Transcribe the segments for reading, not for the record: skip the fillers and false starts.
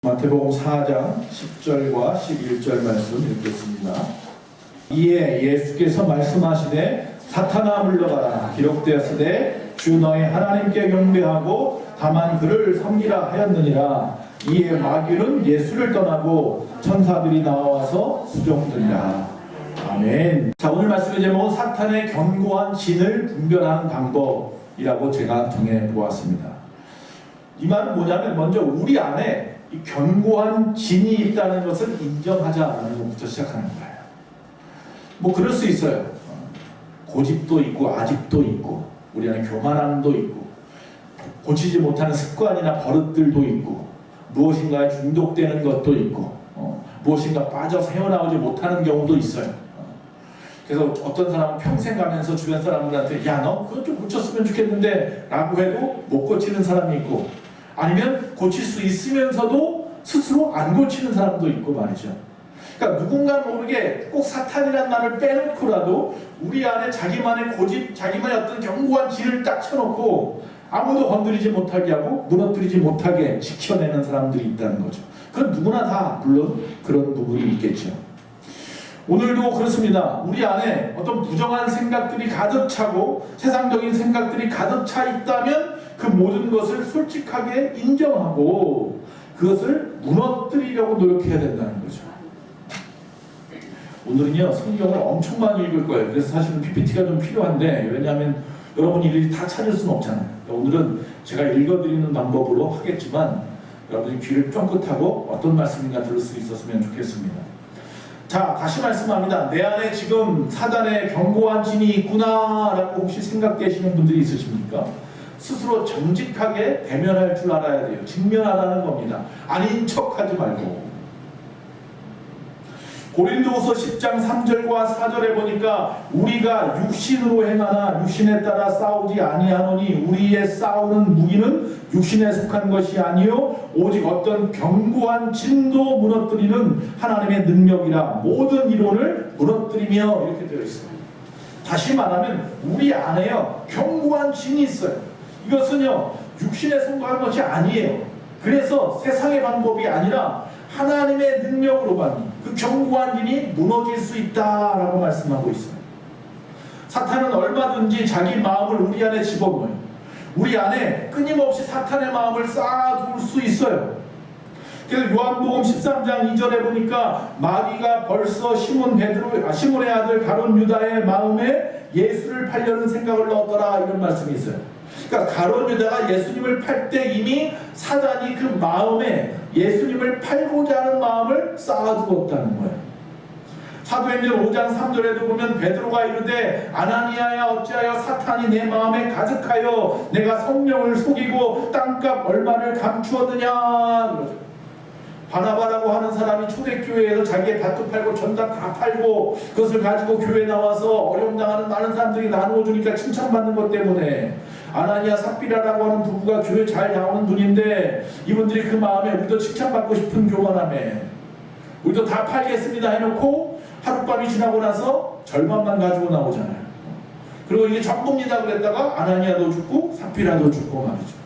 마태복음 4장 10절과 11절 말씀 읽겠습니다. 이에 예수께서 말씀하시되 사탄아 물러가라 기록되었으되 주 너의 하나님께 경배하고 다만 그를 섬기라 하였느니라. 이에 마귀는 예수를 떠나고 천사들이 나와서 수종들라. 아멘. 자, 오늘 말씀의 제목은 사탄의 견고한 진을 분별하는 방법이라고 제가 정해보았습니다. 이 말은 뭐냐면 먼저 우리 안에 이 견고한 진이 있다는 것을 인정하자는 것부터 시작하는 거예요. 뭐 그럴 수 있어요. 고집도 있고 아집도 있고 우리 안에 교만함도 있고 고치지 못하는 습관이나 버릇들도 있고 무엇인가에 중독되는 것도 있고 무엇인가 빠져서 헤어나오지 못하는 경우도 있어요. 그래서 어떤 사람은 평생 가면서 주변 사람들한테 야, 너 그거 좀 고쳤으면 좋겠는데 라고 해도 못 고치는 사람이 있고, 아니면 고칠 수 있으면서도 스스로 안 고치는 사람도 있고 말이죠. 그러니까 누군가 모르게 꼭 사탄이라는 말을 빼놓고라도 우리 안에 자기만의 고집, 자기만의 어떤 견고한 진을 딱 쳐놓고 아무도 건드리지 못하게 하고 무너뜨리지 못하게 지켜내는 사람들이 있다는 거죠. 그건 누구나 다 물론 그런 부분이 있겠죠. 오늘도 그렇습니다. 우리 안에 어떤 부정한 생각들이 가득 차고 세상적인 생각들이 가득 차 있다면 그 모든 것을 솔직하게 인정하고 그것을 무너뜨리려고 노력해야 된다는 거죠. 오늘은요, 성경을 엄청 많이 읽을 거예요. 그래서 사실은 PPT가 좀 필요한데, 왜냐하면 여러분이 일일이 다 찾을 수는 없잖아요. 오늘은 제가 읽어드리는 방법으로 하겠지만 여러분이 귀를 쫑긋하고 어떤 말씀인가 들을 수 있었으면 좋겠습니다. 자, 다시 말씀합니다. 내 안에 지금 사단의 견고한 진이 있구나 라고 혹시 생각되시는 분들이 있으십니까? 스스로 정직하게 대면할 줄 알아야 돼요. 직면하라는 겁니다. 아닌 척하지 말고. 고린도후서 10장 3절과 4절에 보니까 우리가 육신으로 행하나 육신에 따라 싸우지 아니하노니 우리의 싸우는 무기는 육신에 속한 것이 아니요 오직 어떤 견고한 진도 무너뜨리는 하나님의 능력이라 모든 이론을 무너뜨리며, 이렇게 되어 있습니다. 다시 말하면 우리 안에요 견고한 진이 있어요. 이것은요 육신에 속한 것이 아니에요. 그래서 세상의 방법이 아니라 하나님의 능력으로만 그 견고한 진이 무너질 수 있다라고 말씀하고 있어요. 사탄은 얼마든지 자기 마음을 우리 안에 집어넣어요. 우리 안에 끊임없이 사탄의 마음을 쌓아둘 수 있어요. 그래서 요한복음 13장 2절에 보니까 마귀가 벌써 시몬의 아들 가룟 유다의 마음에 예수를 팔려는 생각을 넣었더라, 이런 말씀이 있어요. 그러니까 가룟 유다가 예수님을 팔 때 이미 사단이 그 마음에 예수님을 팔고자 하는 마음을 쌓아두었다는 거예요. 사도행전 5장 3절에도 보면 베드로가 이르되 아나니아야 어찌하여 사탄이 내 마음에 가득하여 내가 성령을 속이고 땅값 얼마를 감추었느냐. 바나바라고 하는 사람이 초대교회에서 자기의 밭도 팔고 전당 다 팔고 그것을 가지고 교회 나와서 어려움당하는 많은 사람들이 나누어 주니까 칭찬받는 것 때문에 아나니아 삽비라라고 하는 부부가 교회 잘 나오는 분인데 이분들이 그 마음에 우리도 칭찬받고 싶은 교만함에 우리도 다 팔겠습니다 해놓고 하룻밤이 지나고 나서 절반만 가지고 나오잖아요. 그리고 이게 전부입니다 그랬다가 아나니아도 죽고 삽비라도 죽고 말이죠.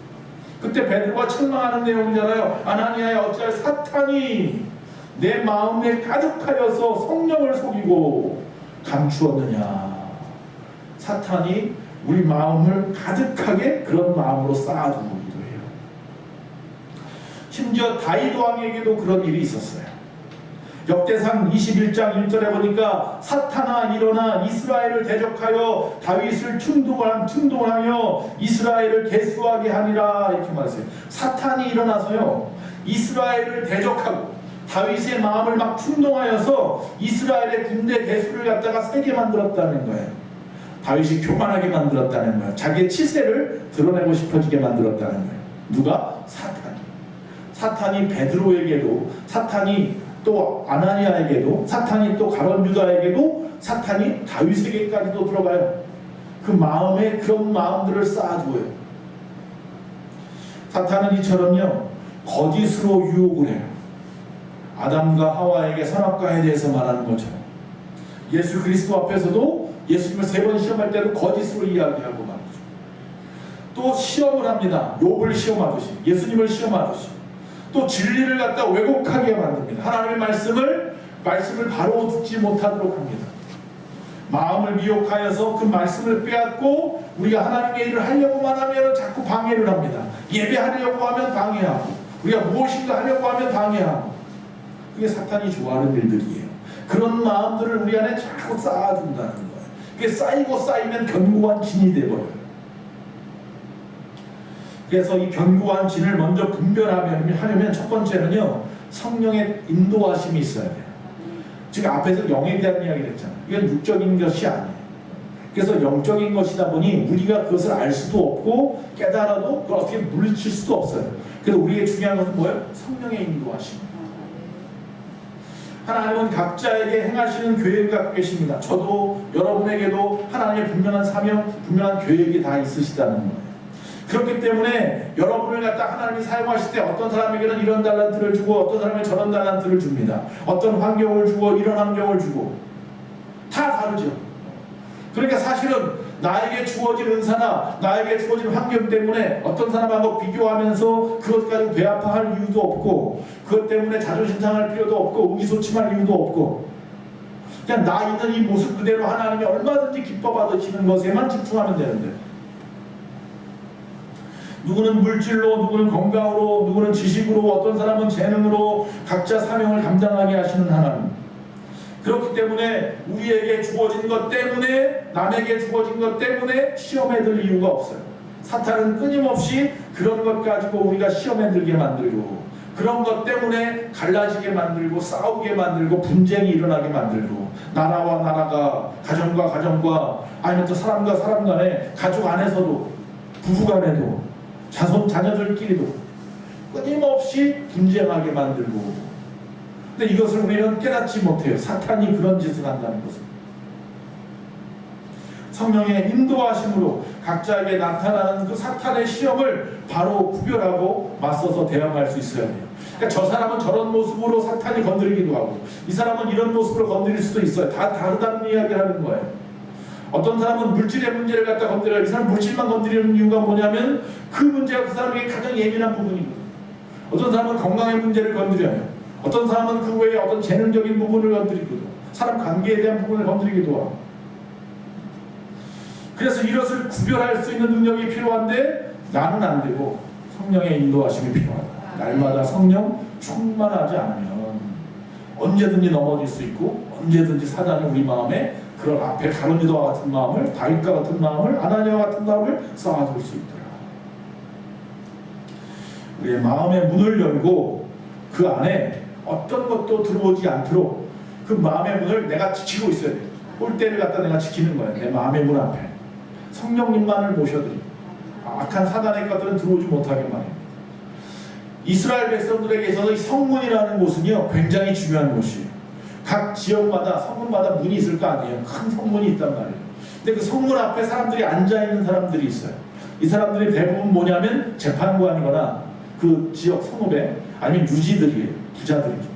그때 베드로가 책망하는 내용이잖아요. 아나니아야 어찌하여 사탄이 내 마음에 가득하여서 성령을 속이고 감추었느냐. 사탄이 우리 마음을 가득하게 그런 마음으로 쌓아두기도 해요. 심지어 다윗 왕에게도 그런 일이 있었어요. 역대상 21장 1절에 보니까 사탄아 일어나 이스라엘을 대적하여 다윗을 충동하여 이스라엘을 계수하게 하니라, 이렇게 말했어요. 사탄이 일어나서요 이스라엘을 대적하고 다윗의 마음을 막 충동하여서 이스라엘의 군대 계수를 갖다가 세게 만들었다는 거예요. 다윗이 교만하게 만들었다는 거예요. 자기의 치세를 드러내고 싶어지게 만들었다는 거예요. 누가? 사탄이. 사탄이 베드로에게도, 사탄이 또 아나니아에게도, 사탄이 또 가룟 유다에게도, 사탄이 다윗에게까지도 들어가요. 그 마음에 그런 마음들을 쌓아두어요. 사탄은 이처럼요 거짓으로 유혹을 해요. 아담과 하와에게 선악과에 대해서 말하는 것처럼 예수 그리스도 앞에서도 예수님을 3번 시험할 때도 거짓으로 이야기하고 말이죠. 또 시험을 합니다. 욥을 시험하듯이, 예수님을 시험하듯이. 또 진리를 갖다 왜곡하게 만듭니다. 하나님의 말씀을 바로 듣지 못하도록 합니다. 마음을 미혹하여서 그 말씀을 빼앗고 우리가 하나님의 일을 하려고만 하면 자꾸 방해를 합니다. 예배하려고 하면 방해하고, 우리가 무엇인가 하려고 하면 방해하고. 그게 사탄이 좋아하는 일들이에요. 그런 마음들을 우리 안에 자꾸 쌓아둔다는 거예요. 그게 쌓이고 쌓이면 견고한 진이 되어버려요. 그래서 이 견고한 진을 먼저 분별하려면 첫 번째는요, 성령의 인도하심이 있어야 돼요. 지금 앞에서 영에 대한 이야기를 했잖아요. 이건 육적인 것이 아니에요. 그래서 영적인 것이다 보니 우리가 그것을 알 수도 없고 깨달아도 그걸 어떻게 물리칠 수도 없어요. 그래서 우리의 중요한 것은 뭐예요? 성령의 인도하심. 하나님은 각자에게 행하시는 계획을 갖고 계십니다. 저도 여러분에게도 하나님의 분명한 사명, 분명한 계획이 다 있으시다는 거예요. 그렇기 때문에 여러분을 갖다 하나님이 사용하실 때 어떤 사람에게는 이런 달란트를 주고 어떤 사람에게 저런 달란트를 줍니다. 어떤 환경을 주고 이런 환경을 주고 다 다르죠. 그러니까 사실은 나에게 주어진 은사나 나에게 주어진 환경 때문에 어떤 사람하고 비교하면서 그것 가지고 배아파할 이유도 없고, 그것 때문에 자존심 상할 필요도 없고 의기소침할 이유도 없고, 그냥 나 있는 이 모습 그대로 하나님이 얼마든지 기뻐 받으시는 것에만 집중하면 되는데, 누구는 물질로, 누구는 건강으로, 누구는 지식으로, 어떤 사람은 재능으로 각자 사명을 감당하게 하시는 하나님. 그렇기 때문에 우리에게 주어진 것 때문에, 남에게 주어진 것 때문에 시험에 들 이유가 없어요. 사탄은 끊임없이 그런 것 가지고 우리가 시험에 들게 만들고, 그런 것 때문에 갈라지게 만들고, 싸우게 만들고, 분쟁이 일어나게 만들고, 나라와 나라가, 가정과 가정과, 아니면 또 사람과 사람 간에, 가족 안에서도, 부부 간에도, 자녀들끼리도 끊임없이 분쟁하게 만들고. 근데 이것을 우리는 깨닫지 못해요. 사탄이 그런 짓을 한다는 것을. 성령의 인도하심으로 각자에게 나타나는 그 사탄의 시험을 바로 구별하고 맞서서 대응할 수 있어야 돼요. 그러니까 저 사람은 저런 모습으로 사탄이 건드리기도 하고, 이 사람은 이런 모습으로 건드릴 수도 있어요. 다 다르다는 이야기를 하는 거예요. 어떤 사람은 물질의 문제를 갖다 건드려요. 이 사람 물질만 건드리는 이유가 뭐냐면 그 문제가 그 사람에게 가장 예민한 부분이거든요. 어떤 사람은 건강의 문제를 건드려요. 어떤 사람은 그 외에 어떤 재능적인 부분을 건드리기도, 사람 관계에 대한 부분을 건드리기도 하고. 그래서 이것을 구별할 수 있는 능력이 필요한데 나는 안 되고 성령의 인도하심이 필요하다. 날마다 성령 충만하지 않으면 언제든지 넘어질 수 있고, 언제든지 사단이 우리 마음에 그런 앞에 가룟유다와 같은 마음을, 다윗과 같은 마음을, 아나니아와 같은 마음을 쌓아둘 수 있더라. 우리의 마음의 문을 열고 그 안에 어떤 것도 들어오지 않도록 그 마음의 문을 내가 지키고 있어야 돼요. 꼴대를 갖다 내가 지키는 거예요. 내 마음의 문 앞에 성령님만을 모셔드리고 악한 사단의 것들은 들어오지 못하게 말입니다. 이스라엘 백성들에게 있어서 이 성문이라는 곳은요 굉장히 중요한 곳이에요. 각 지역마다 성문마다 문이 있을 거 아니에요. 큰 성문이 있단 말이에요. 근데 그 성문 앞에 사람들이 앉아있는 사람들이 있어요. 이 사람들이 대부분 뭐냐면 재판관이거나 그 지역 성읍에, 아니면 유지들이에요. 부자들이죠.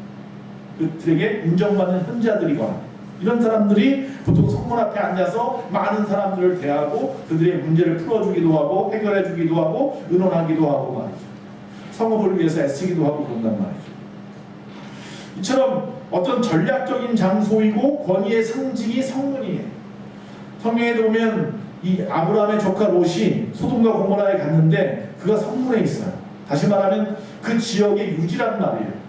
그들에게 인정받는 현자들이거나 이런 사람들이 보통 성문 앞에 앉아서 많은 사람들을 대하고 그들의 문제를 풀어주기도 하고 해결해주기도 하고 의논하기도 하고 말이죠. 성읍을 위해서 애쓰기도 하고 그런단 말이죠. 이처럼 어떤 전략적인 장소이고 권위의 상징이 성문이에요. 성경에 보면 이 아브라함의 조카 롯이 소돔과 고모라에 갔는데 그가 성문에 있어요. 다시 말하면 그 지역의 유지란 말이에요.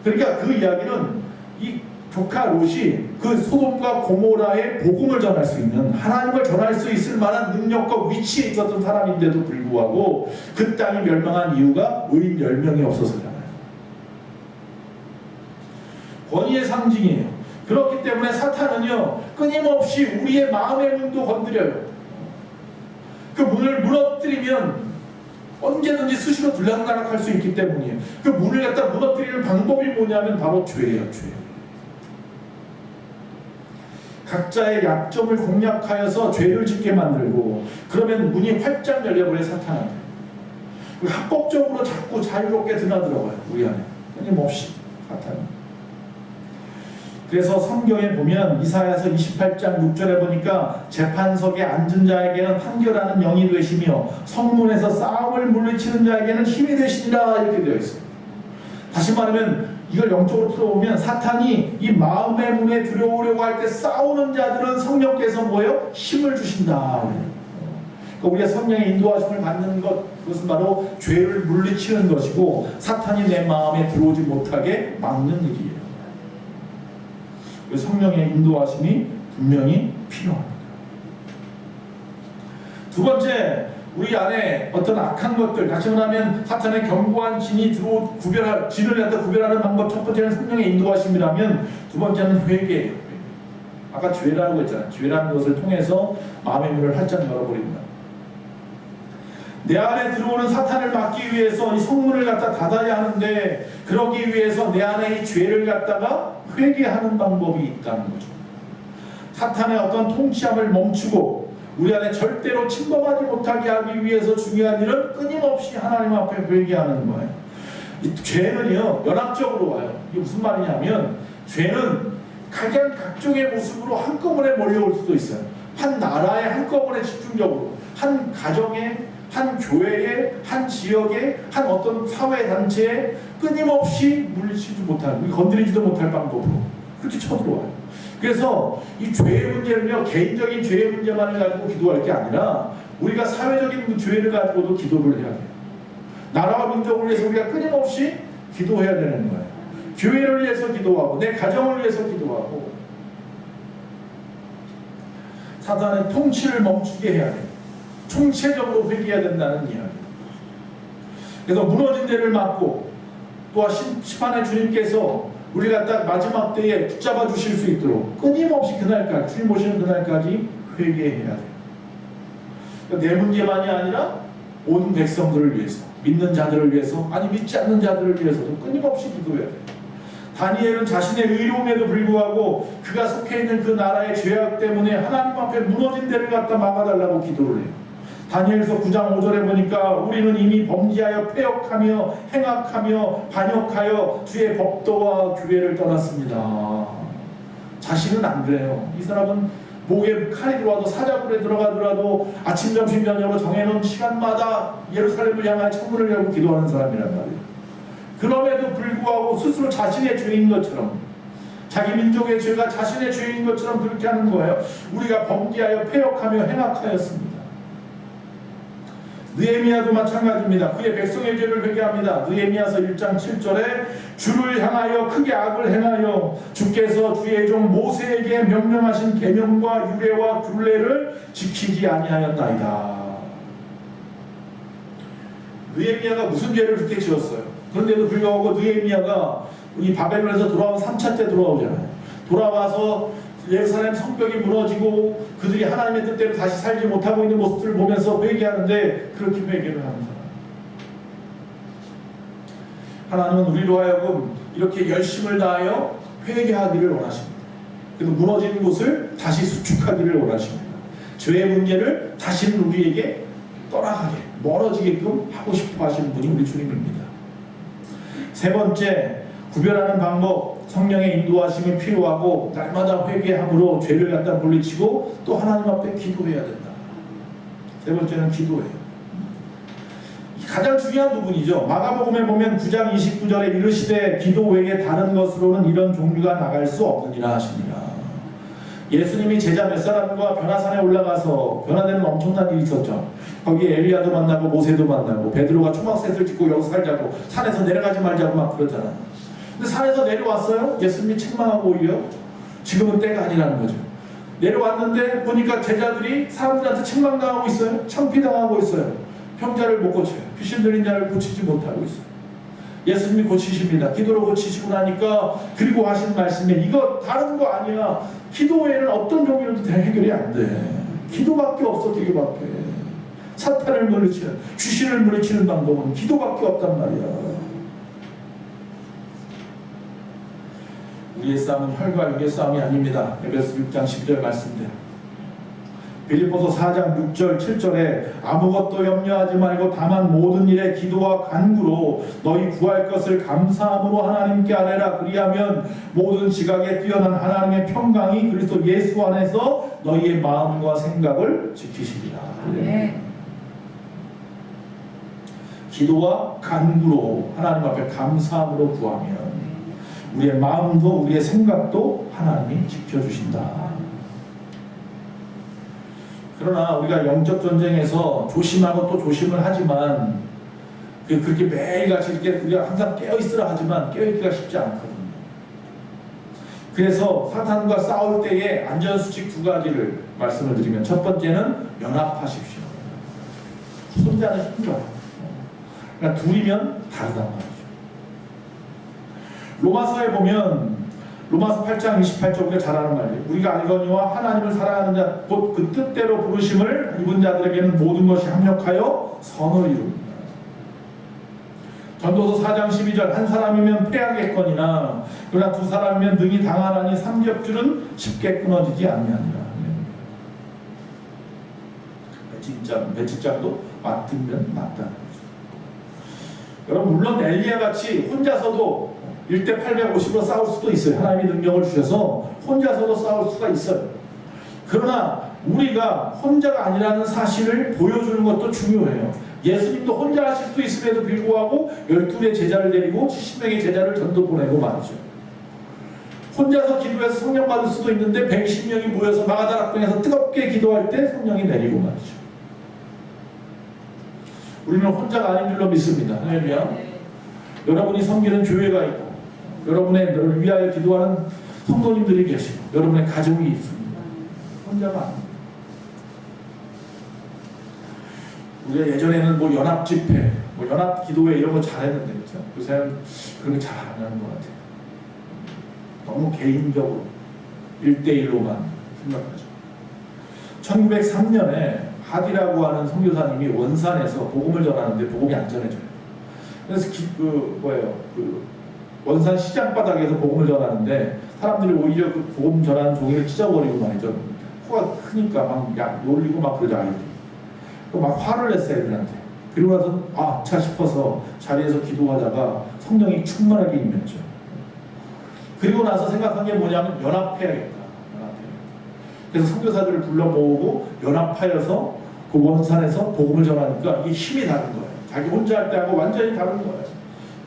그러니까 그 이야기는 이 조카 롯이 그 소돔과 고모라의 복음을 전할 수 있는, 하나님을 전할 수 있을 만한 능력과 위치에 있었던 사람인데도 불구하고 그 땅이 멸망한 이유가 의인 10명이 없어서잖아요. 권위의 상징이에요. 그렇기 때문에 사탄은요 끊임없이 우리의 마음의 문도 건드려요. 그 문을 무너뜨리면 언제든지 수시로 들락날락할 수 있기 때문이에요. 그 문을 갖다 무너뜨리는 방법이 뭐냐면 바로 죄예요. 죄. 각자의 약점을 공략하여서 죄를 짓게 만들고, 그러면 문이 활짝 열려버려 사탄한테. 합법적으로 자꾸 자유롭게 드나들어가요. 우리 안에 끊임없이 사탄이. 그래서 성경에 보면 이사야서 28장 6절에 보니까 재판석에 앉은 자에게는 판결하는 영이 되시며 성문에서 싸움을 물리치는 자에게는 힘이 되시니라 이렇게 되어 있어요. 다시 말하면 이걸 영적으로 풀어보면 사탄이 이 마음의 문에 들어오려고 할 때 싸우는 자들은 성령께서 뭐예요? 힘을 주신다. 그러니까 우리가 성령의 인도하심을 받는 그것은 바로 죄를 물리치는 것이고 사탄이 내 마음에 들어오지 못하게 막는 일이에요. 성령의 인도하심이 분명히 필요합니다. 두 번째, 우리 안에 어떤 악한 것들, 다시 말하면 사탄의 견고한 진이 진을 갖다 구별하는 방법, 첫 번째는 성령의 인도하심이라면 두 번째는 회개예요. 아까 죄라고 했잖아요. 죄라는 것을 통해서 마음의 문을 활짝 열어버립니다. 내 안에 들어오는 사탄을 막기 위해서 이 성문을 갖다 닫아야 하는데, 그러기 위해서 내 안에 이 죄를 갖다가 회개하는 방법이 있다는 거죠. 사탄의 어떤 통치함을 멈추고 우리 안에 절대로 침범하지 못하게 하기 위해서 중요한 일은 끊임없이 하나님 앞에 회개하는 거예요. 이 죄는요, 연합적으로 와요. 이게 무슨 말이냐면, 죄는 가장 각종의 모습으로 한꺼번에 몰려올 수도 있어요. 한 나라에 한꺼번에 집중적으로, 한 가정에, 한 교회에, 한 지역에, 한 어떤 사회단체에 끊임없이 물리치지 못하는, 건드리지도 못할 방법으로 그렇게 쳐들어와요. 그래서 이 죄의 문제는요, 개인적인 죄의 문제만을 가지고 기도할 게 아니라 우리가 사회적인 죄를 가지고도 기도를 해야 돼요. 나라와 민족을 위해서 우리가 끊임없이 기도해야 되는 거예요. 교회를 위해서 기도하고 내 가정을 위해서 기도하고 사탄의 통치를 멈추게 해야 돼요. 총체적으로 회개해야 된다는 이야기. 그래서 무너진 데를 막고 또한 심판의 주님께서 우리 갖다 마지막 때에 붙잡아 주실 수 있도록 끊임없이 그날까지, 주님 오시는 그날까지 회개해야 돼요. 그러니까 내 문제만이 아니라 온 백성들을 위해서, 믿는 자들을 위해서, 아니 믿지 않는 자들을 위해서도 끊임없이 기도해야 돼요. 다니엘은 자신의 의로움에도 불구하고 그가 속해 있는 그 나라의 죄악 때문에 하나님 앞에 무너진 데를 갖다 막아달라고 기도를 해요. 다니엘서 9장 5절에 보니까 우리는 이미 범죄하여 패역하며 행악하며 반역하여 주의 법도와 규례를 떠났습니다. 자신은 안 그래요. 이 사람은 목에 칼이 들어와도 사자굴에 들어가더라도 아침 점심 저녁으로 정해놓은 시간마다 예루살렘을 향하여 창문을 열고 기도하는 사람이란 말이에요. 그럼에도 불구하고 스스로 자신의 죄인 것처럼, 자기 민족의 죄가 자신의 죄인 것처럼 그렇게 하는 거예요. 우리가 범죄하여 패역하며 행악하였습니다. 느헤미야도 마찬가지입니다. 그의 백성의 죄를 회개합니다. 느헤미야서 1장 7절에 주를 향하여 크게 악을 행하여 주께서 주의 종 모세에게 명령하신 계명과 유례와 굴례를 지키지 아니하였나이다. 느헤미야가 무슨 죄를 그렇게 지었어요? 그런데도 불구하고 느헤미야가 이 바벨론에서 돌아온 3차 때 돌아오잖아요. 돌아와서 예루살렘 성벽이 무너지고 그들이 하나님의 뜻대로 다시 살지 못하고 있는 모습들을 보면서 회개하는데 그렇게 회개를 하는 사람. 하나님은 우리로 하여금 이렇게 열심을 다하여 회개하기를 원하십니다. 그리고 무너진 곳을 다시 수축하기를 원하십니다. 죄의 문제를 다시는 우리에게 떠나가게, 멀어지게끔 하고 싶어 하시는 분이 우리 주님입니다. 세 번째, 구별하는 방법, 성령의 인도하심이 필요하고 날마다 회개함으로 죄를 갖다 물리치고 또 하나님 앞에 기도해야 된다. 세 번째는 기도예요. 가장 중요한 부분이죠. 마가복음에 보면 9장 29절에 이르시되 기도 외에 다른 것으로는 이런 종류가 나갈 수 없느니라 하시니라. 예수님이 제자 몇 사람과 변화산에 올라가서 변화되는 엄청난 일이 있었죠. 거기에 엘리야도 만나고 모세도 만나고 베드로가 초막셋을 짓고 여기서 살자고 산에서 내려가지 말자고 막 그러잖아요. 근데 산에서 내려왔어요. 예수님이 책망하고 오히려 지금은 때가 아니라는 거죠. 내려왔는데 보니까 제자들이 사람들한테 책망당하고 있어요. 창피당하고 있어요. 병자를 못 고쳐요. 귀신 들린 자를 고치지 못하고 있어요. 예수님이 고치십니다. 기도로 고치시고 나니까 그리고 하신 말씀에 이거 다른 거 아니야. 기도 외에는 어떤 종류로도 해결이 안 돼. 기도밖에 없어. 기도밖에. 사탄을 물리치는, 귀신을 물리치는 방법은 기도밖에 없단 말이야. 우리의 싸움은 혈과 육의 싸움이 아닙니다. 에베소 6장 10절 말씀대로. 빌립보서 4장 6절 7절에 아무것도 염려하지 말고 다만 모든 일에 기도와 간구로 너희 구할 것을 감사함으로 하나님께 아뢰라. 그리하면 모든 지각에 뛰어난 하나님의 평강이 그리스도 예수 안에서 너희의 마음과 생각을 지키시리라. 네. 기도와 간구로 하나님 앞에 감사함으로 구하면 우리의 마음도 우리의 생각도 하나님이 지켜주신다. 그러나 우리가 영적 전쟁에서 조심하고 또 조심을 하지만 그렇게 매일같이 이렇게 우리가 항상 깨어있으라 하지만 깨어있기가 쉽지 않거든요. 그래서 사탄과 싸울 때의 안전수칙 두 가지를 말씀을 드리면, 첫 번째는 연합하십시오. 혼자는 힘들어요. 그러니까 둘이면 다르단 말이죠. 로마서에 보면 로마서 8장 28절 우리가 잘 아는 말이에요. 우리가 알거니와 하나님을 사랑하는 자 곧 그 뜻대로 부르심을 입은 자들에게는 모든 것이 합력하여 선을 이룹니다. 전도서 4장 12절 한 사람이면 패하겠거니나 그러나 두 사람이면 능히 당하나니 삼겹줄은 쉽게 끊어지지 아니하니라. 배치장도 맡으면 맞다는 거죠. 여러분, 물론 엘리야 같이 혼자서도 1대 850으로 싸울 수도 있어요. 하나님이 능력을 주셔서 혼자서도 싸울 수가 있어요. 그러나 우리가 혼자가 아니라는 사실을 보여주는 것도 중요해요. 예수님도 혼자 하실 수 있음에도 불구하고 12의 제자를 데리고 70명의 제자를 전도 보내고 말이죠. 혼자서 기도해서 성령 받을 수도 있는데 120명이 모여서 마가다락방에서 뜨겁게 기도할 때 성령이 내리고 말이죠. 우리는 혼자가 아닌 줄로 믿습니다. 할렐루야. 여러분이 섬기는 교회가 있고 여러분을 위하여 기도하는 성도님들이 계시고 여러분의 가정이 있습니다. 혼자가 아닙니다. 우리가 예전에는 뭐 연합 집회, 뭐 연합 기도회 이런 거 잘했는데 그렇죠? 요새는 그런 거 잘 안 하는 것 같아요. 너무 개인적으로 1대1로만 생각하죠. 1903년에 하디라고 하는 선교사님이 원산에서 복음을 전하는데 복음이 안 전해져요. 그래서 원산 시장 바닥에서 복음을 전하는데 사람들이 오히려 그 복음 전하는 종이를 찢어버리고 말이죠. 코가 크니까 막 놀리고 막 그러죠. 아이들이. 막 화를 냈어요, 애들한테. 그리고 나서 차 싶어서 자리에서 기도하다가 성령이 충만하게 임했죠. 그리고 나서 생각한 게 뭐냐면 연합해야겠다. 그래서 선교사들을 불러 모으고 연합하여서 그 원산에서 복음을 전하니까 이게 힘이 다른 거예요. 자기 혼자 할 때하고 완전히 다른 거예요.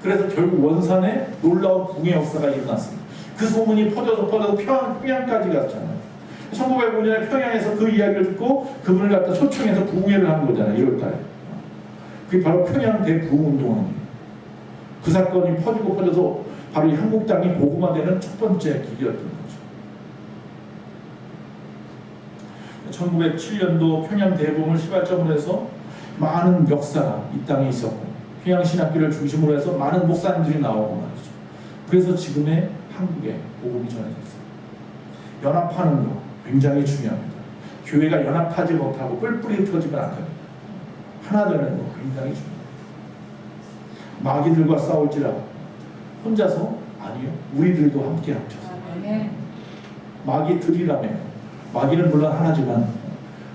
그래서 결국 원산에 놀라운 붕의 역사가 일어났습니다. 그 소문이 퍼져서 평양까지 갔잖아요. 1905년에 평양에서 그 이야기를 듣고 그분을 갖다 초청해서 부흥회를 한 거잖아요. 1월달에. 그게 바로 평양 대부흥운동입니다. 그 사건이 퍼져서 바로 이 한국 땅이 복음화되는 첫 번째 길이었던 거죠. 1907년도 평양 대부흥을 시발점으로 해서 많은 역사가 이 땅에 있었고 평양 신학교를 중심으로 해서 많은 목사님들이 나오고 말이죠. 그래서 지금의 한국에 복음이 전해졌어요. 연합하는 거 굉장히 중요합니다. 교회가 연합하지 못하고 뿔뿔이 흩어지면 안 됩니다. 하나 되는 거 굉장히 중요합니다. 마귀들과 싸울지라도 혼자서 아니요. 우리들도 함께 합쳐서. 마귀들이라면 마귀는 물론 하나지만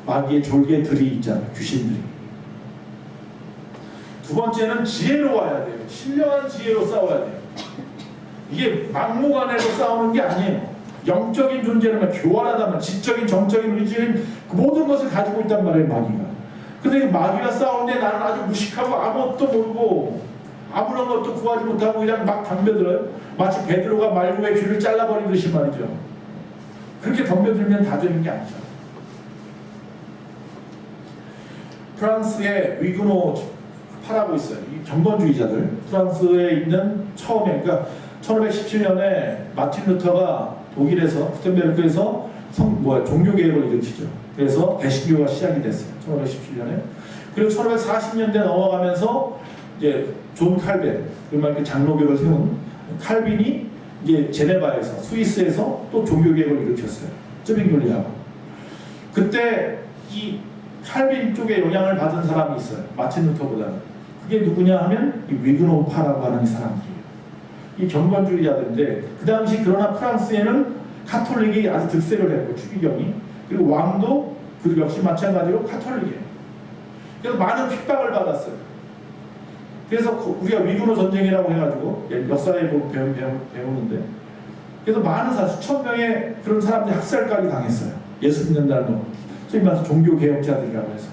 마귀의 졸개들이 있잖아요. 귀신들이. 두 번째는 지혜로 와야 돼요. 신령한 지혜로 싸워야 돼요. 이게 막무가내로 싸우는 게 아니에요. 영적인 존재라면 교활하다면 지적인 정적인 의지는 그 모든 것을 가지고 있단 말이에요. 마귀가. 근데 마귀가 싸우는데 나는 아주 무식하고 아무것도 모르고 아무런 것도 구하지 못하고 그냥 막 덤벼들어요. 마치 베드로가 말구의 귀를 잘라버리듯이 말이죠. 그렇게 덤벼들면 다 되는 게 아니죠. 프랑스의 위그노 파라고 있어요. 이 경건주의자들. 프랑스에 있는 처음에 그러니까 1517년에 마틴 루터가 독일에서 구텐베르크에서 종교개혁을 일으키죠. 그래서 개신교가 시작이 됐어요. 1517년에. 그리고 1540년대 넘어가면서 이제 존 칼빈, 그러니까 장로교를 세운 칼빈이 이제 제네바에서 스위스에서 또 종교개혁을 일으켰어요. 쯔빙귤리하고. 그때 이 칼빈 쪽에 영향을 받은 사람이 있어요. 마틴 루터보다는. 그게 누구냐 하면 이 위그노파라고 하는 이 사람들이에요. 이 경건주의자들인데 그 당시 그러나 프랑스에는 카톨릭이 아주 득세를 했고 추기경이 그리고 왕도 그 역시 마찬가지로 카톨릭이에요. 그래서 많은 핍박을 받았어요. 그래서 우리가 위그노 전쟁이라고 해가지고 역사에 배우는데 그래서 많은 수천 명의 그런 사람들이 학살까지 당했어요. 예수 믿는다는 거. 소위 말해서 종교 개혁자들이라고 해서.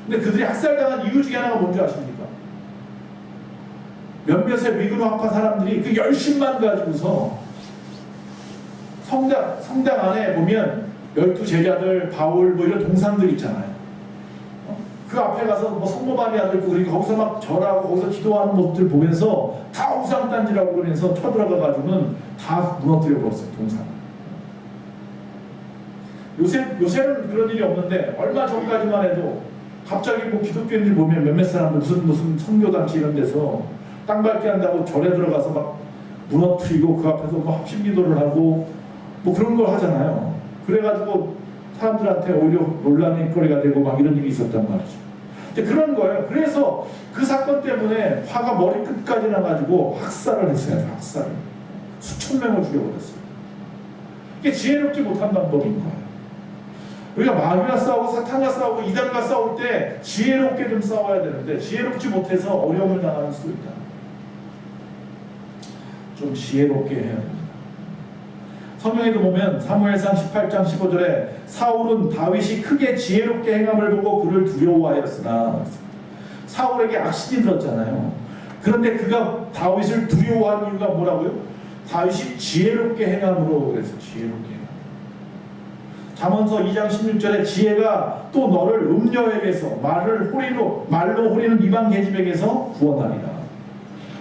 근데 그들이 학살당한 이유 중에 하나가 뭔지 아십니까? 몇몇의 미그노학파 사람들이 그 열심만 가지고서 성당 안에 보면 12제자들, 바울 뭐 이런 동상들 있잖아요. 그 앞에 가서 뭐 성모 마리아도 있고 그러니까 거기서 막 절하고 거기서 기도하는 모습들 보면서 다 우상단지라고 그러면서 쳐들어가가지고는 다 무너뜨려 버렸어요, 동상. 요새는 그런 일이 없는데 얼마 전까지만 해도 갑자기 뭐 기독교인들 보면 몇몇 사람들 무슨 선교단체 이런 데서 땅 밟기 한다고 절에 들어가서 막 무너뜨리고 그 앞에서 뭐 합심기도를 하고 뭐 그런 걸 하잖아요. 그래가지고 사람들한테 오히려 논란의 거리가 되고 막 이런 일이 있었단 말이죠. 근데 그런 거예요. 그래서 그 사건 때문에 화가 머리 끝까지 나가지고 학살을 했어요. 학살을. 수천 명을 죽여버렸어요. 이게 지혜롭지 못한 방법인 거예요. 우리가 마귀와 싸우고 사탄과 싸우고 이단과 싸울 때 지혜롭게 좀 싸워야 되는데 지혜롭지 못해서 어려움을 당하는 수도 있다. 좀 지혜롭게 해야 됩니다. 성경에도 보면 사무엘상 18장 15절에 사울은 다윗이 크게 지혜롭게 행함을 보고 그를 두려워하였으나 사울에게 악신이 들었잖아요. 그런데 그가 다윗을 두려워한 이유가 뭐라고요? 다윗이 지혜롭게 행함으로 그래서 지혜롭게 행함. 잠언서 2장 16절에 지혜가 또 너를 음녀에게서 말로 호리는 이방 계집에게서 구원하리라.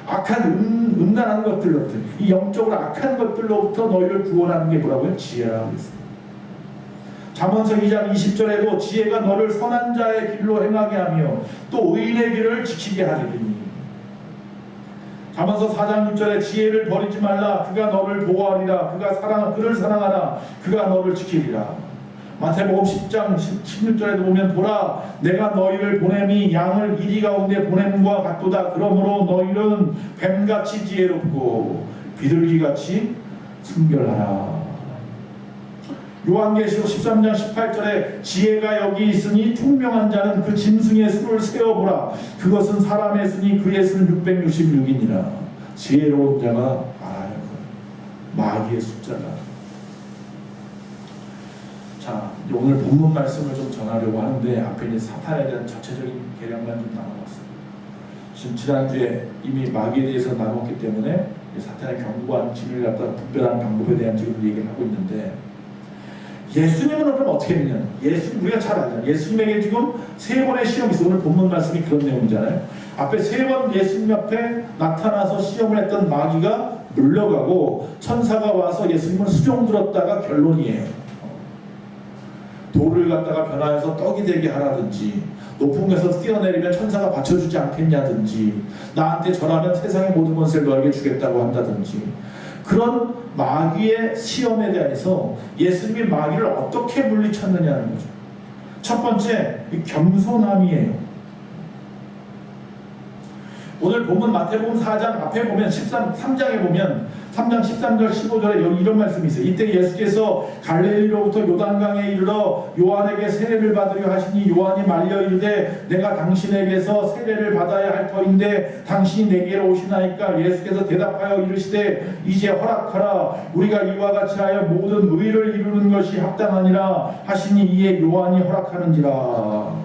악한 음란한 것들로부터 이 영적으로 악한 것들로부터 너희를 구원하는 게 뭐라고요? 지혜라고 했습니다. 잠언서 2장 20절에도 지혜가 너를 선한 자의 길로 행하게 하며 또 의인의 길을 지키게 하리니. 잠언서 4장 6절에 지혜를 버리지 말라. 그가 너를 보호하리라. 그를 사랑하라. 그가 너를 지키리라. 마태복음 10장 16절에도 보면 보라 내가 너희를 보냄이 양을 이리 가운데 보냄과 같도다. 그러므로 너희는 뱀같이 지혜롭고 비둘기같이 순결하라. 요한계시록 13장 18절에 지혜가 여기 있으니 총명한 자는 그 짐승의 수를 세어보라. 그것은 사람의 수니 그의 수는 666이니라. 지혜로운 자가 알아야 마귀의 숫자가. 자, 오늘 본문 말씀을 좀 전하려고 하는데 앞에 있는 사탄에 대한 전체적인 계량만 좀 나눠봤어요. 지금 지난주에 이미 마귀에 대해서 나눴기 때문에 사탄의 견고한 진을 갖다 분별하는 방법에 대한 지금 얘기를 하고 있는데 예수님은 그럼 어떻게 했냐? 우리가 잘 알잖아요. 예수님에게 지금 3번의 시험이 있어요. 오늘 본문 말씀이 그런 내용이잖아요. 앞에 3번 예수님 앞에 나타나서 시험을 했던 마귀가 물러가고 천사가 와서 예수님을 수종 들었다가 결론이에요. 돌을 갖다가 변화해서 떡이 되게 하라든지 높은 곳에서 뛰어내리면 천사가 받쳐주지 않겠냐든지 나한테 절하면 세상의 모든 것을 너에게 주겠다고 한다든지 그런 마귀의 시험에 대해서 예수님이 마귀를 어떻게 물리쳤느냐는 거죠. 첫 번째, 이 겸손함이에요. 오늘 본문 마태복음 4장 앞에 보면 3장에 보면 3장 13절 15절에 여기 이런 말씀이 있어요. 이때 예수께서 갈릴리로부터 요단강에 이르러 요한에게 세례를 받으려 하시니 요한이 말려 이르되 내가 당신에게서 세례를 받아야 할 터인데 당신이 내게로 오시나이까. 예수께서 대답하여 이르시되 이제 허락하라. 우리가 이와 같이 하여 모든 의를 이루는 것이 합당하니라 하시니 이에 요한이 허락하는지라.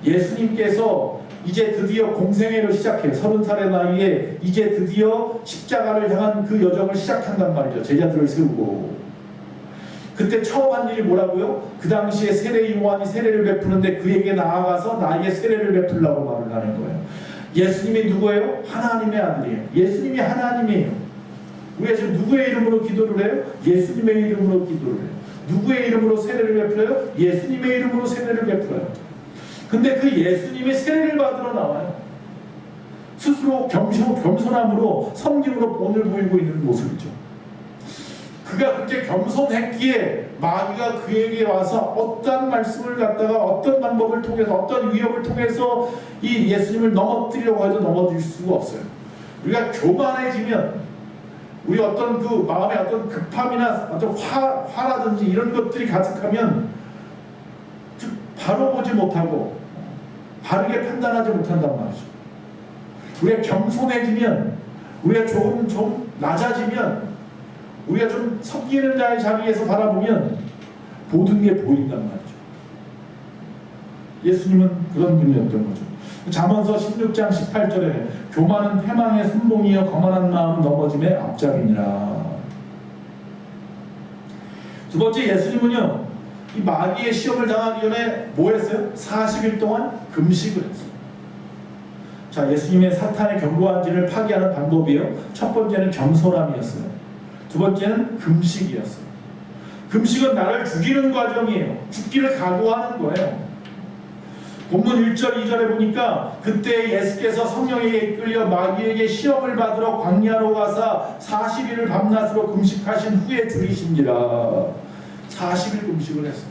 예수님께서 이제 드디어 공생애를 시작해요. 30살의 나이에 이제 드디어 십자가를 향한 그 여정을 시작한단 말이죠. 제자들을 세우고. 그때 처음 한 일이 뭐라고요? 그 당시에 세례 요한이 세례를 베푸는데 그에게 나아가서 나에게 세례를 베풀라고 말을 하는 거예요. 예수님이 누구예요? 하나님의 아들이에요. 예수님이 하나님이에요. 우리가 지금 누구의 이름으로 기도를 해요? 예수님의 이름으로 기도를 해요. 누구의 이름으로 세례를 베풀어요? 예수님의 이름으로 세례를 베풀어요. 근데 그 예수님이 세례를 받으러 나와요. 스스로 겸손함으로 섬김으로 본을 보이고 있는 모습이죠. 그가 그렇게 겸손했기에 마귀가 그에게 와서 어떤 말씀을 갖다가 어떤 방법을 통해서 어떤 위협을 통해서 이 예수님을 넘어뜨리려고 해도 넘어질 수가 없어요. 우리가 교만해지면 우리 어떤 그 마음에 어떤 급함이나 어떤 화라든지 이런 것들이 가득하면 바로 보지 못하고 바르게 판단하지 못한단 말이죠. 우리가 겸손해지면 우리가 조금 좀 낮아지면 우리가 좀 섬기는 자의 자리에서 바라보면 모든 게 보인단 말이죠. 예수님은 그런 분이었던 거죠. 잠언서 16장 18절에 교만은 패망의 선봉이여 거만한 마음 넘어짐의 앞잡이니라. 두 번째, 예수님은요 이 마귀의 시험을 당하기 전에 뭐 했어요? 40일 동안 금식을 했어요. 자, 예수님의 사탄의 견고한 진을 파괴하는 방법이요, 첫 번째는 겸손함이었어요. 두 번째는 금식이었어요. 금식은 나를 죽이는 과정이에요. 죽기를 각오하는 거예요. 본문 1절 2절에 보니까 그때 예수께서 성령에게 이끌려 마귀에게 시험을 받으러 광야로 가사 40일을 밤낮으로 금식하신 후에 죽이신지라. 40일 금식을 했어요.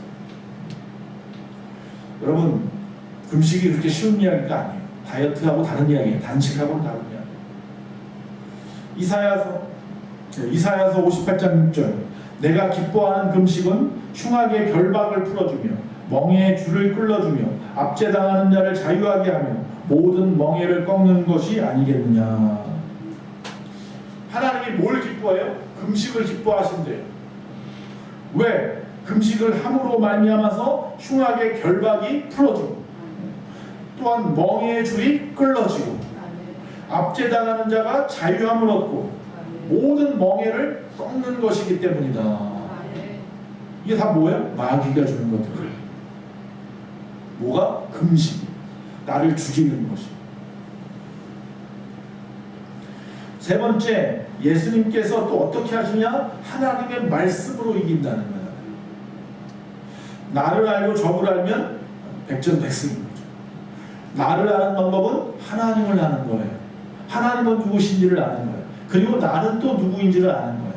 여러분, 금식이 그렇게 쉬운 이야기가 아니에요. 다이어트하고 다른 이야기예요. 단식하고는 다른 이야기. 이사야서 58장 6절, 내가 기뻐하는 금식은 흉악의 결박을 풀어주며 멍에의 줄을 끌어주며 압제당하는 자를 자유하게 하며 모든 멍에를 꺾는 것이 아니겠느냐. 하나님이 뭘 기뻐해요? 금식을 기뻐하신대요. 왜? 금식을 함으로 말미암아서 흉악의 결박이 풀어지고 또한 멍에의 줄이 끌어지고 압제당하는 자가 자유함을 얻고 모든 멍에를 꺾는 것이기 때문이다. 이게 다 뭐예요? 마귀가 주는 것들. 뭐가? 금식. 나를 죽이는 것이. 세 번째, 예수님께서 또 어떻게 하시냐? 하나님의 말씀으로 이긴다는 거예요. 나를 알고 적을 알면 백전백승인 거죠. 나를 아는 방법은 하나님을 아는 거예요. 하나님은 누구신지를 아는 거예요. 그리고 나는 또 누구인지를 아는 거예요.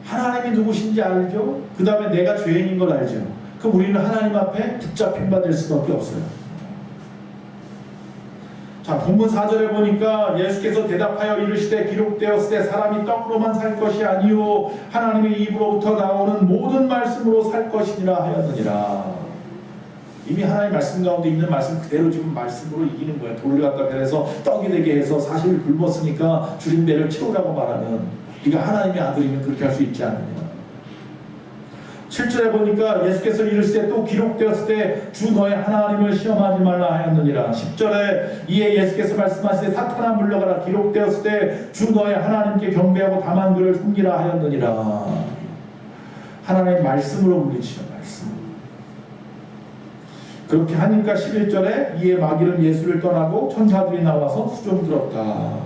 하나님이 누구신지 알죠? 그 다음에 내가 죄인인 걸 알죠? 그럼 우리는 하나님 앞에 붙잡힌 바 될 수밖에 없어요. 자, 본문 4절에 보니까 예수께서 대답하여 이르시되 기록되었을 때 사람이 떡으로만 살 것이 아니요 하나님의 입으로부터 나오는 모든 말씀으로 살 것이니라 하였느니라. 이미 하나님 말씀 가운데 있는 말씀 그대로 지금 말씀으로 이기는 거예요. 돌을 갖다 배해서 떡이 되게 해서 40일 굶었으니까 줄인 배를 채우라고 말하는, 네가 하나님의 아들이면 그렇게 할 수 있지 않느냐. 7절에 보니까 예수께서 이르시되 또 기록되었을 때 주 너의 하나님을 시험하지 말라 하였느니라. 10절에 이에 예수께서 말씀하시되 사탄아 물러가라 기록되었을 때 주 너의 하나님께 경배하고 다만 그를 섬기라 하였느니라. 하나님의 말씀으로 물리치라. 말씀. 그렇게 하니까 11절에 이에 마귀는 예수를 떠나고 천사들이 나와서 수종 들었다.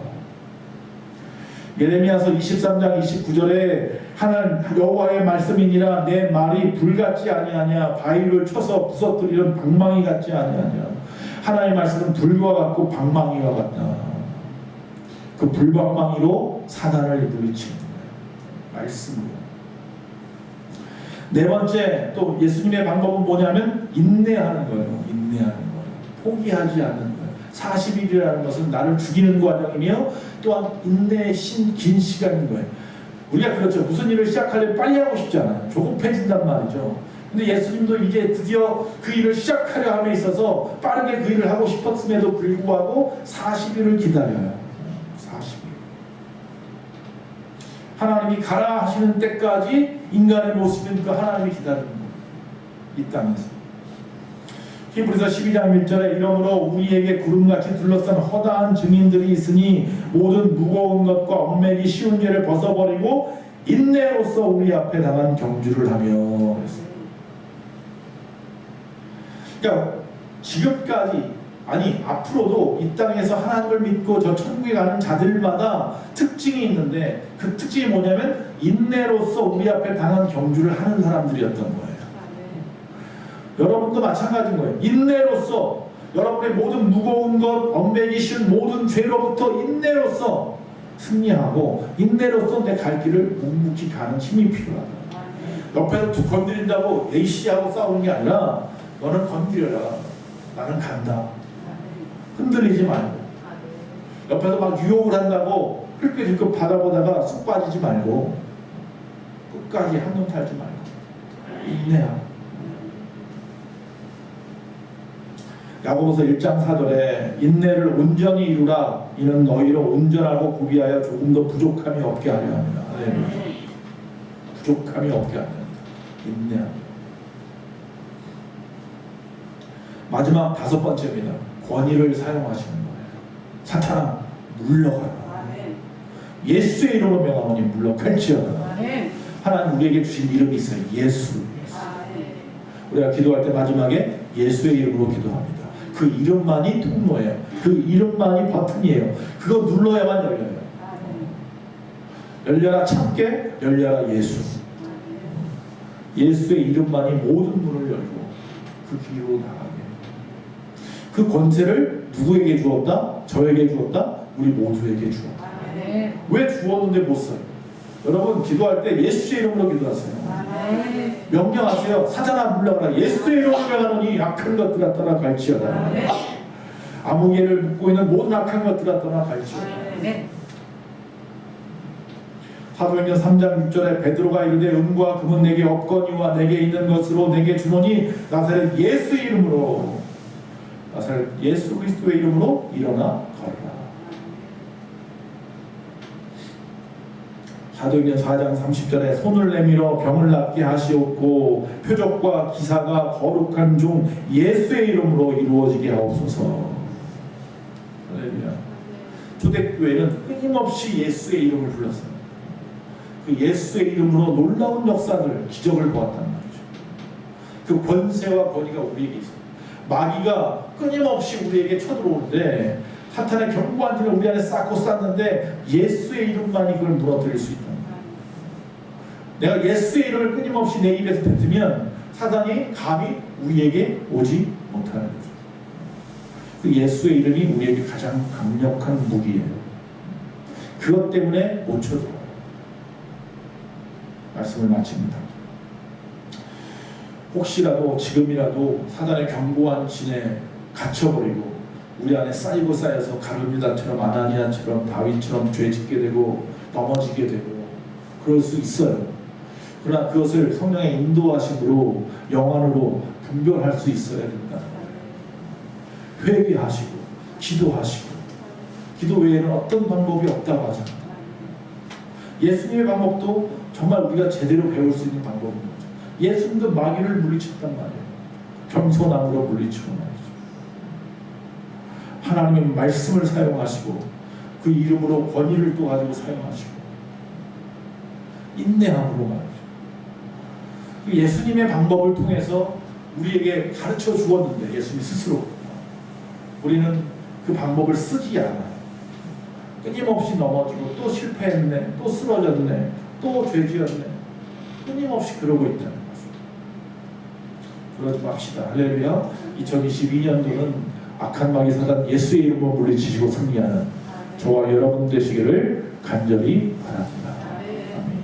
예레미야서 23장 29절에 하나님 여호와의 말씀이니라 내 말이 불같지 아니하냐 바위를 쳐서 부서뜨리는 방망이 같지 아니하냐. 하나님의 말씀은 불과 같고 방망이와 같다. 그 불방망이로 사단을 물리치는 말씀으로. 네 번째, 또 예수님의 방법은 뭐냐면 인내하는 거예요. 인내하는 거예요. 포기하지 않는 거예요. 40일이라는 것은 나를 죽이는 과정이며 또한 인내의 긴 시간인 거예요. 우리가 그렇죠. 무슨 일을 시작하려면 빨리 하고 싶잖아요. 조급해진단 말이죠. 근데 예수님도 이제 드디어 그 일을 시작하려 함에 있어서 빠르게 그 일을 하고 싶었음에도 불구하고 40일을 기다려요. 40일. 하나님이 가라 하시는 때까지 인간의 모습은 그 하나님이 기다리는 거예요. 이 땅에서. 히브리서 12장 1절에 이러므로 우리에게 구름같이 둘러싼 허다한 증인들이 있으니 모든 무거운 것과 얽매기 쉬운 죄를 벗어버리고 인내로서 우리 앞에 당한 경주를 하며. 그러니까 지금까지 아니 앞으로도 이 땅에서 하나님을 믿고 저 천국에 가는 자들마다 특징이 있는데 그 특징이 뭐냐면 인내로서 우리 앞에 당한 경주를 하는 사람들이었던 거예요. 여러분도 마찬가지인 거예요. 인내로서 여러분의 모든 무거운 것, 얽매기 쉬운 모든 죄로부터 인내로서 승리하고 인내로서 내 갈 길을 묵묵히 가는 힘이 필요하다. 옆에서 툭 건드린다고 에이씨하고 싸우는 게 아니라 너는 건드려라. 나는 간다. 흔들리지 말고. 옆에서 막 유혹을 한다고 흘끗흘끗 바라보다가 쑥 빠지지 말고 끝까지 한눈 팔지 말고 인내하고. 야고보서 1장 4절에 인내를 온전히 이루라. 이는 너희로 온전하고 구비하여 조금 더 부족함이 없게 하려 합니다. 부족함이 없게 하려 합니다. 인내합니다. 마지막 5번째입니다. 권위를 사용하시는 거예요. 사탄아 물러가라. 예수의 이름으로 명하노니 물러갈지어다. 하나님 우리에게 주신 이름이 있어요. 예수. 우리가 기도할 때 마지막에 예수의 이름으로 기도합니다. 그 이름만이 통로예요. 그 이름만이 버튼이에요. 그거 눌러야만 열려요. 열려라 참깨, 열려라 예수. 예수의 이름만이 모든 문을 열고 그 길로 나가게. 그 권세를 누구에게 주었다? 저에게 주었다? 우리 모두에게 주었다. 왜 주었는데 못 써요? 여러분 기도할 때 예수의 이름으로 기도하세요. 명령하세요. 사자나 물러가라. 예수의 이름으로 명하노니 악한 것들아 떠나갈지어다. 아무개를 묶고 있는 모든 악한 것들아 떠나갈지어다. 사도행전 3장 6절에 베드로가 이르되 은과 금은 내게 없거니와 내게 있는 것으로 내게 주노니 나사렛 예수의 이름으로, 나사렛 예수 그리스도의 이름으로 일어나 걸어라. 사도행전 4장 30절에 손을 내밀어 병을 낫게 하시옵고 표적과 기사가 거룩한 종 예수의 이름으로 이루어지게 하옵소서. 할렐루야. 초대교회는 끊임없이 예수의 이름을 불렀어요. 그 예수의 이름으로 놀라운 역사들, 기적을 보았단 말이죠. 그 권세와 권위가 우리에게 있어요. 마귀가 끊임없이 우리에게 쳐들어오는데 사탄의 견고한 진을 우리 안에 쌓고 쌓는데 예수의 이름만이 그걸 무너뜨릴 수 있다. 내가 예수의 이름을 끊임없이 내 입에서 뱉으면 사단이 감히 우리에게 오지 못하는 거죠. 그 예수의 이름이 우리에게 가장 강력한 무기예요. 그것 때문에 못 쳐들어요. 말씀을 마칩니다. 혹시라도 지금이라도 사단의 견고한 진에 갇혀버리고 우리 안에 쌓이고 쌓여서 가룟유다처럼 아나니아처럼 다윗처럼 죄짓게 되고 넘어지게 되고 그럴 수 있어요. 그러나 그것을 성령의 인도하심으로 영안으로 분별할 수 있어야 된다. 회개하시고 기도하시고 기도 외에는 어떤 방법이 없다고 하잖아요. 예수님의 방법도 정말 우리가 제대로 배울 수 있는 방법인 거죠. 예수님도 마귀를 물리쳤단 말이에요. 겸손함으로 물리치고 말이죠. 하나님의 말씀을 사용하시고 그 이름으로 권위를 또 가지고 사용하시고 인내함으로 말이죠. 예수님의 방법을 통해서 우리에게 가르쳐 주었는데 예수님 스스로 우리는 그 방법을 쓰지 않아요. 끊임없이 넘어지고 또 실패했네, 또 쓰러졌네, 또 죄지었네, 끊임없이 그러고 있다는 거죠. 그러지 맙시다. 할렐루야. 2022년도는 악한 마귀 사단 예수의 이름으로 물리치시고 승리하는 저와 여러분 되시기를 간절히 바랍니다.